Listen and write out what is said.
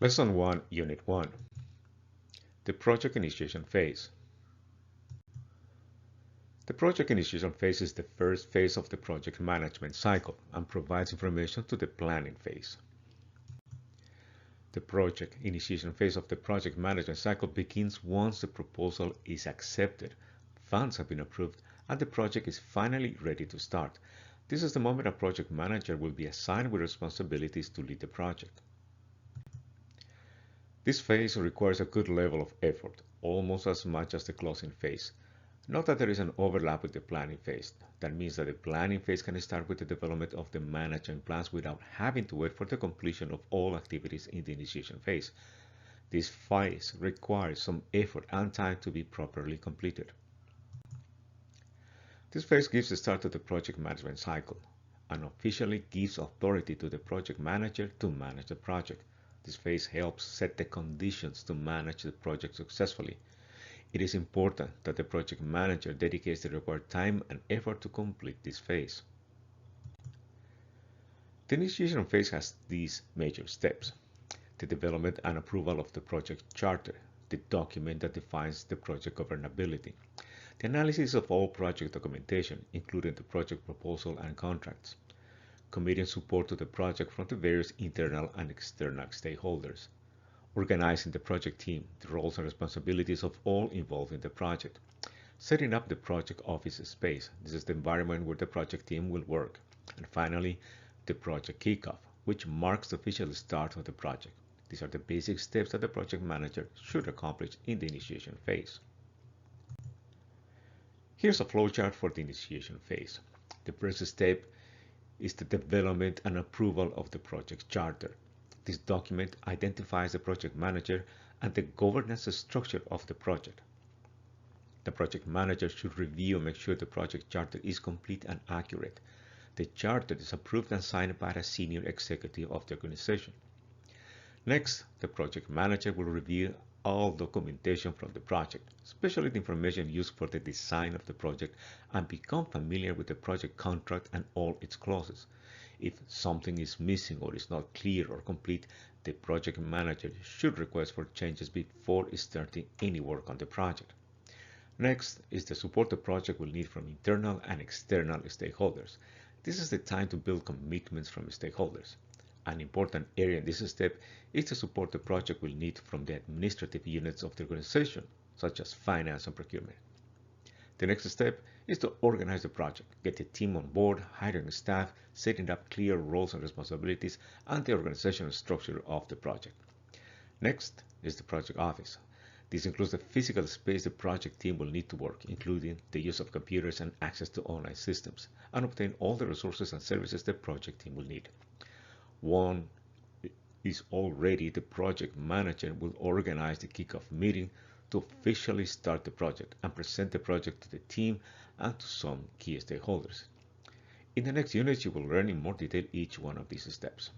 Lesson 1, Unit 1. The project initiation phase. The project initiation phase is the first phase of the project management cycle and provides information to the planning phase. The project initiation phase of the project management cycle begins once the proposal is accepted, funds have been approved, and the project is finally ready to start. This is the moment a project manager will be assigned with responsibilities to lead the project. This phase requires a good level of effort, almost as much as the closing phase. Note that there is an overlap with the planning phase. That means that the planning phase can start with the development of the management plans without having to wait for the completion of all activities in the initiation phase. This phase requires some effort and time to be properly completed. This phase gives the start to the project management cycle and officially gives authority to the project manager to manage the project. This phase helps set the conditions to manage the project successfully. It is important that the project manager dedicates the required time and effort to complete this phase. The initiation phase has these major steps: the development and approval of the project charter, the document that defines the project governability, the analysis of all project documentation, including the project proposal and contracts, committing support to the project from the various internal and external stakeholders, organizing the project team, the roles and responsibilities of all involved in the project, setting up the project office space. This is the environment where the project team will work. And finally, the project kickoff, which marks the official start of the project. These are the basic steps that the project manager should accomplish in the initiation phase. Here's a flowchart for the initiation phase. The first step is the development and approval of the project charter. This document identifies the project manager and the governance structure of the project. The project manager should review and make sure the project charter is complete and accurate. The charter is approved and signed by a senior executive of the organization. Next, the project manager will review all documentation from the project, especially the information used for the design of the project, and become familiar with the project contract and all its clauses. If something is missing or is not clear or complete, the project manager should request for changes before starting any work on the project. Next is the support the project will need from internal and external stakeholders. This is the time to build commitments from stakeholders. An important area in this step is the support the project will need from the administrative units of the organization, such as finance and procurement. The next step is to organize the project, get the team on board, hiring staff, setting up clear roles and responsibilities, and the organizational structure of the project. Next is the project office. This includes the physical space the project team will need to work, including the use of computers and access to online systems, and obtain all the resources and services the project team will need. Once is all ready, the project manager will organize the kickoff meeting to officially start the project and present the project to the team and to some key stakeholders. In the next unit, you will learn in more detail each one of these steps.